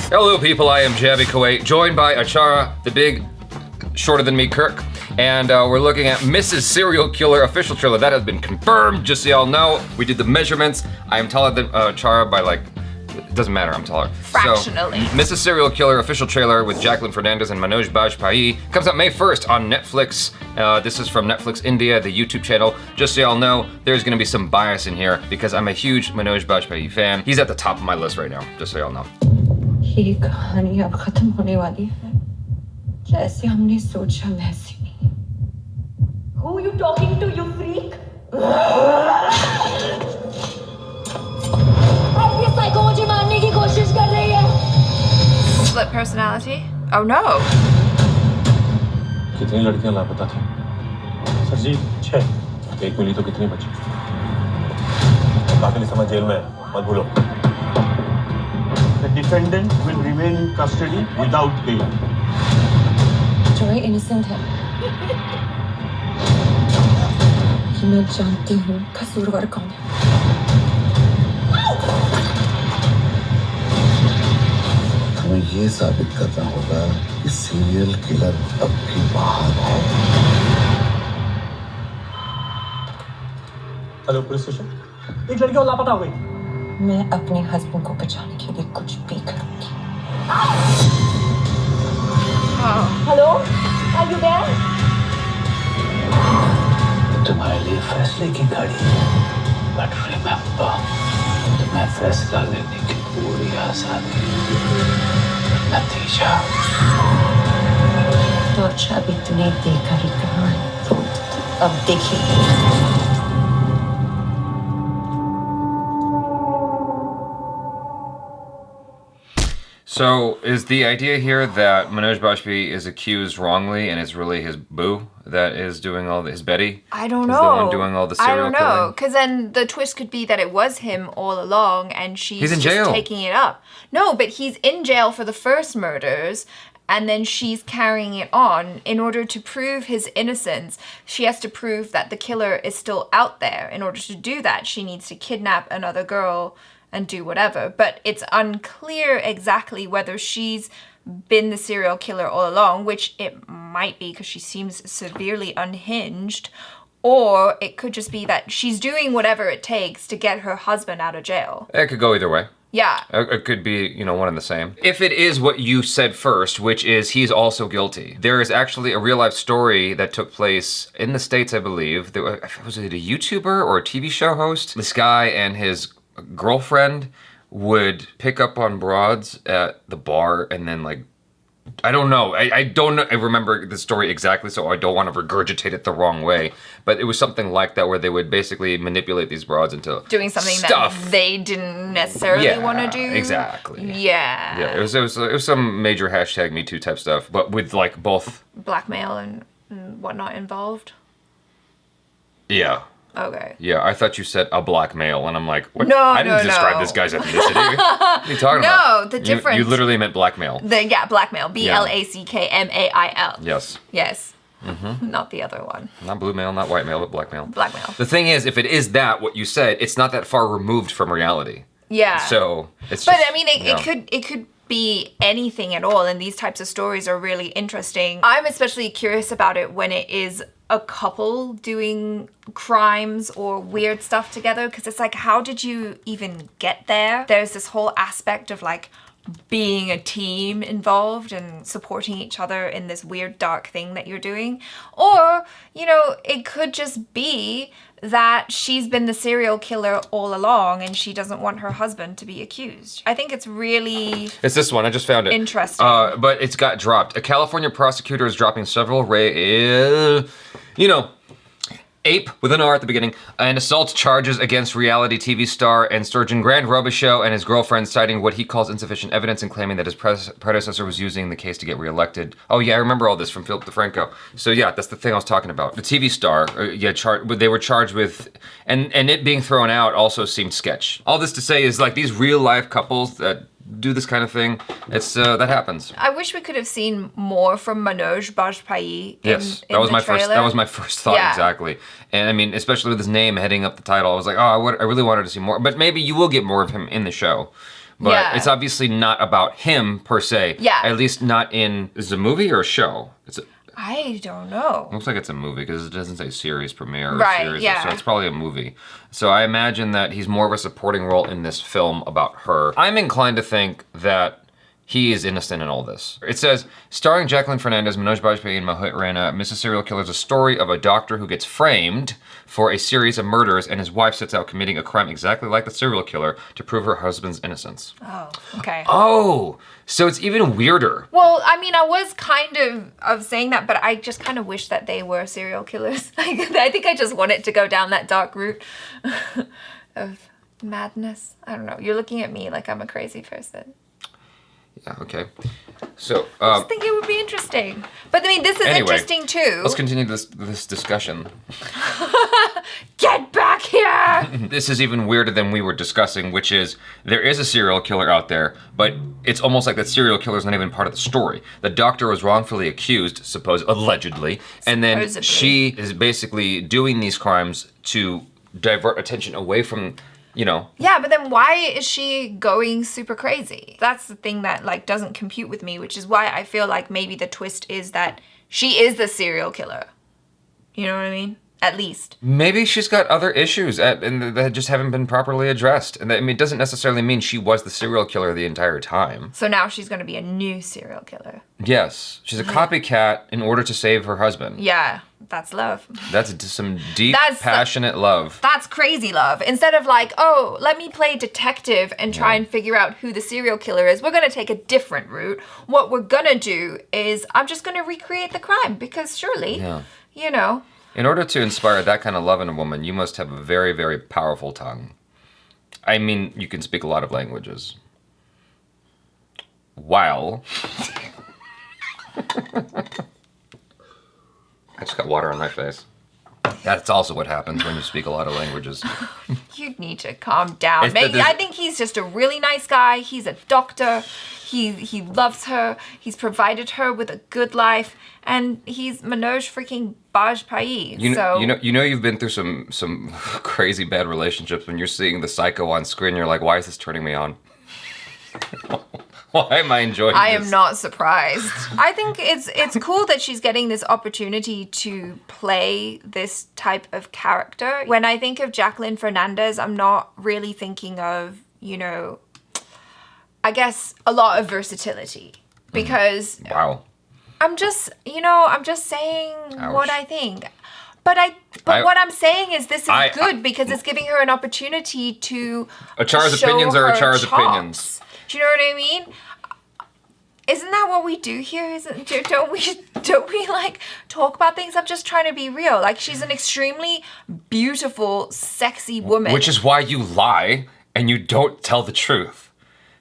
Hello people, I am Jaby KOAY, joined by ACHARA, the big, shorter than me KIRK, and we're looking at Mrs. Serial Killer official trailer. That has been confirmed, just so y'all know. We did the measurements. I am taller than ACHARA by like, it doesn't matter, I'm taller. Fractionally. So, Mrs. Serial Killer official trailer with Jacqueline Fernandez and Manoj Bajpayee comes out May 1st on Netflix. This is from Netflix India, the YouTube channel. Just so y'all know, there's gonna be some bias in here because I'm a huge Manoj Bajpayee fan. He's at the top of my list right now, just so y'all know. ये कहानी अब खत्म होने वाली है जैसे हमने सोचा वैसे नहीं Who you talking to, you freak? अब ये साइको मुझे मारने की कोशिश कर रही है Split personality? Oh no! कितनी लड़कियां लापता थी? सर जी 6 एक मिली तो कितनी बची? कातिल इस समय जेल में है, मत भूलो The defendant will remain in custody without bail. Joy innocent है कि मैं जानती हूँ कसूरवार कौन है हमें ये साबित करना होगा कि सीरियल किलर अब भी बाहर है हेलो पुलिस स्टेशन एक लड़की और लापता हो गई मैं अपने हस्बैंड को बचाने के लिए कुछ भी करूंगी हेलो आर यू देयर तुम्हारे लिए फैसले की घड़ी है बट रिमेंबर तुम्हें फैसला लेने की पूरी आजादी नतीजा तो अच्छा अभी तूने देखा ही कहाँ है तो अब देखिए So, is the idea here that Manoj Bajpayee is accused wrongly and it's really his boo that is doing all his Betty? I don't know. Is the one doing all the serial killing? I don't know, because then the twist could be that it was him all along and she's in just jail. taking it up. No, but he's in jail for the first murders and then she's carrying it on. In order to prove his innocence, she has to prove that the killer is still out there. In order to do that, she needs to kidnap another girl and do whatever. But it's unclear exactly whether she's been the serial killer all along, which it might be because she seems severely unhinged, or it could just be that she's doing whatever it takes to get her husband out of jail. It could go either way. Yeah. It could be, you know, one and the same. If it is what you said first, which is he's also guilty, there is actually a real life story that took place in the States, I believe. Was it a YouTuber or a TV show host? This guy and his girlfriend would pick up on broads at the bar and then like, I don't know. I don't know. I remember the story exactly, so I don't want to regurgitate it the wrong way. But it was something like that where they would basically manipulate these broads into doing something stuff that they didn't necessarily want to do. Exactly. Yeah. Yeah, it was some major hashtag Me Too type stuff, but with like both blackmail and whatnot involved. Yeah. Okay. Yeah, I thought you said a black male, and I'm like, what? No, I didn't describe this guy's ethnicity. What are you talking about? No, the difference. You literally meant blackmail. Blackmail. BLACKMAIL. Yes. Yes. Mm-hmm. Not the other one. Not blue male, not white male, but blackmail. Blackmail. The thing is, if it is that, what you said, it's not that far removed from reality. Yeah. So, it's But just, I mean, it could be anything at all, and these types of stories are really interesting. I'm especially curious about it when it is a couple doing crimes or weird stuff together, because it's like, how did you even get there? There's this whole aspect of like being a team involved and supporting each other in this weird dark thing that you're doing. Or, you know, it could just be that she's been the serial killer all along and she doesn't want her husband to be accused. I think it's really... It's this one, I just found it. Interesting. But it's got dropped. A California prosecutor is dropping several ape with an R at the beginning, and assault charges against reality TV star and Sturgeon Grand Robichaux and his girlfriend, citing what he calls insufficient evidence and claiming that his predecessor was using the case to get reelected. Oh yeah, I remember all this from Philip DeFranco. So yeah, that's the thing I was talking about. The TV star, they were charged with, and it being thrown out also seemed sketch. All this to say is like these real life couples that do this kind of thing, it's that happens. I wish we could have seen more from Manoj Bajpayee. Yes, in that was the my trailer. first. That was my first thought. Yeah. Exactly. And I mean, especially with his name heading up the title, I was like, oh, I really wanted to see more. But maybe you will get more of him in the show. But Yeah. it's obviously not about him per se. Yeah. At least not in. Is it a movie or a show? I don't know. Looks like it's a movie because it doesn't say series premiere or Right, series. yeah. So it's probably a movie. So I imagine that he's more of a supporting role in this film about her. I'm inclined to think that he is innocent in all this. It says, starring Jacqueline Fernandez, Manoj Bajpayee, and Mohit Raina, Mrs. Serial Killer is a story of a doctor who gets framed for a series of murders and his wife sets out committing a crime exactly like the serial killer to prove her husband's innocence. Oh, okay. Oh, so it's even weirder. Well, I mean, I was kind of saying that, but I just kind of wish that they were serial killers. I think I just wanted to go down that dark route of madness. I don't know. You're looking at me like I'm a crazy person. Yeah, okay. So, I just think it would be interesting. But I mean, this is Anyway, interesting too. let's continue this discussion. Get back here! This is even weirder than we were discussing, which is there is a serial killer out there, but it's almost like that serial killer is not even part of the story. The doctor was wrongfully accused, allegedly, and then Supposedly. she is basically doing these crimes to divert attention away from, you know. Yeah, but then why is she going super crazy? That's the thing that like doesn't compute with me, which is why I feel like maybe the twist is that she is the serial killer. You know what I mean? At least. Maybe she's got other issues and that just haven't been properly addressed. And I mean, it doesn't necessarily mean she was the serial killer the entire time. So now she's going to be a new serial killer. Yes, she's a copycat in order to save her husband. Yeah, that's love. That's some deep, That's- passionate love. That's crazy love. Instead of like, oh, let me play detective and try and figure out who the serial killer is, we're going to take a different route. What we're going to do is I'm just going to recreate the crime because surely, you know. In order to inspire that kind of love in a woman, you must have a very, very powerful tongue. I mean, you can speak a lot of languages. While... I just got water on my face. That's also what happens when you speak a lot of languages. You need to calm down. It's that Maybe, I think he's just a really nice guy. He's a doctor. He loves her. He's provided her with a good life. And he's Manoj freaking Bajpayee. You know you've been through some crazy bad relationships when you're seeing the psycho on screen. You're like, why is this turning me on? Why am I enjoying I this? am not surprised. I think it's cool that she's getting this opportunity to play this type of character. When I think of Jacqueline Fernandez, I'm not really thinking of, you know, I guess a lot of versatility. Because Wow. I'm just saying what I think. But what I'm saying is this is good because it's giving her an opportunity to ACHARA's show opinions are her ACHARA's chops. opinions. Do you know what I mean? Isn't that what we do here? Don't we like talk about things? I'm just trying to be real. Like she's an extremely beautiful, sexy woman. Which is why you lie and you don't tell the truth.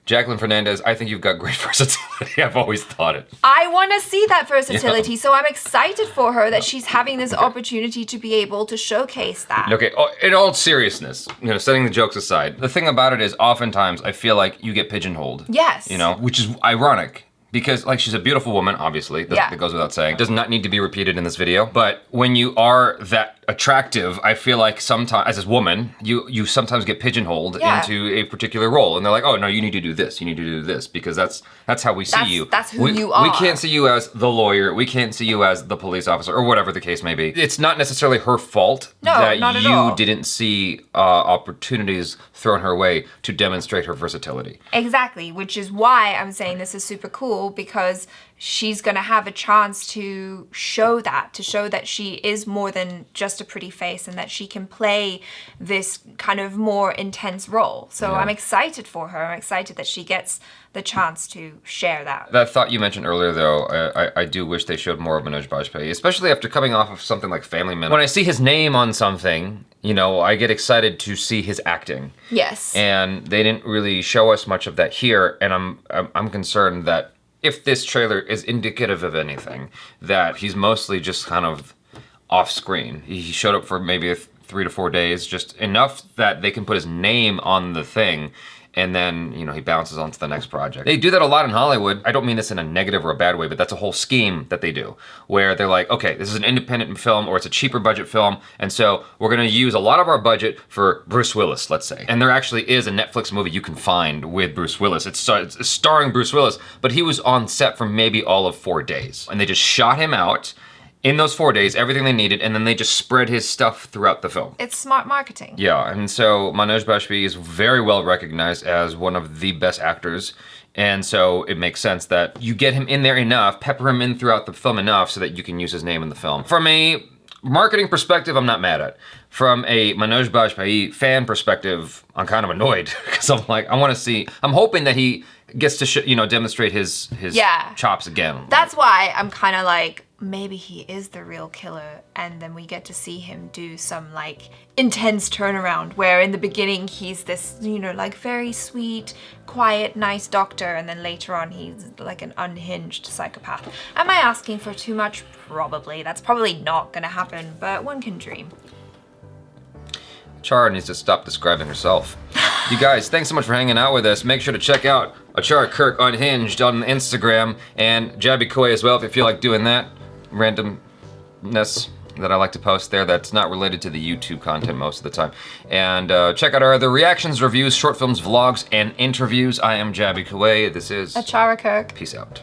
Jacqueline Fernandez, I think you've got great versatility. I've always thought it. I want to see that versatility, so I'm excited for her that she's having this opportunity to be able to showcase that. Okay, in all seriousness, setting the jokes aside, the thing about it is oftentimes I feel like you get pigeonholed. Yes. Which is ironic. Because, she's a beautiful woman, obviously. That goes without saying. Does not need to be repeated in this video. But when you are that attractive, I feel like sometimes, as a woman, you sometimes get pigeonholed into a particular role. And they're like, oh, no, you need to do this. You need to do this. Because that's how we see you. That's who you are. We can't see you as the lawyer. We can't see you as the police officer or whatever the case may be. It's not necessarily her fault that not at all. you didn't see opportunities thrown her way to demonstrate her versatility. Exactly, which is why I'm saying this is super cool because she's going to have a chance to show that she is more than just a pretty face and that she can play this kind of more intense role. So I'm excited for her. I'm excited that she gets the chance to share that. That thought you mentioned earlier, though, I do wish they showed more of Manoj Bajpayee, especially after coming off of something like Family Man. When I see his name on something, I get excited to see his acting. Yes. And they didn't really show us much of that here, and I'm concerned that if this trailer is indicative of anything, that he's mostly just kind of off screen. He showed up for maybe 3 to 4 days, just enough that they can put his name on the thing, and then, you know, he bounces on to the next project. They do that a lot in Hollywood. I don't mean this in a negative or a bad way, but that's a whole scheme that they do, where they're like, okay, this is an independent film or it's a cheaper budget film, and so we're gonna use a lot of our budget for Bruce Willis, let's say. And there actually is a Netflix movie you can find with Bruce Willis. It's starring Bruce Willis, but he was on set for maybe all of 4 days. And they just shot him out in those 4 days, everything they needed, and then they just spread his stuff throughout the film. It's smart marketing. Yeah, and so Manoj Bajpayee is very well recognized as one of the best actors, and so it makes sense that you get him in there enough, pepper him in throughout the film enough so that you can use his name in the film. From a marketing perspective, I'm not mad at. From a Manoj Bajpayee fan perspective, I'm kind of annoyed, because I'm like, I'm hoping that he gets to demonstrate his chops again. That's why I'm kind of like, maybe he is the real killer, and then we get to see him do some like intense turnaround where in the beginning he's this, you know, like very sweet, quiet, nice doctor, and then later on he's like an unhinged psychopath. Am I asking for too much? Probably. That's probably not gonna happen, but one can dream. ACHARA needs to stop describing herself. You guys, thanks so much for hanging out with us. Make sure to check out ACHARA KIRK Unhinged on Instagram, and Jaby KOAY as well if you feel like doing that. Randomness that I like to post there that's not related to the YouTube content most of the time. And check out our other reactions, reviews, short films, vlogs, and interviews. I am Jaby KOAY. This is ACHARA KIRK. Peace out.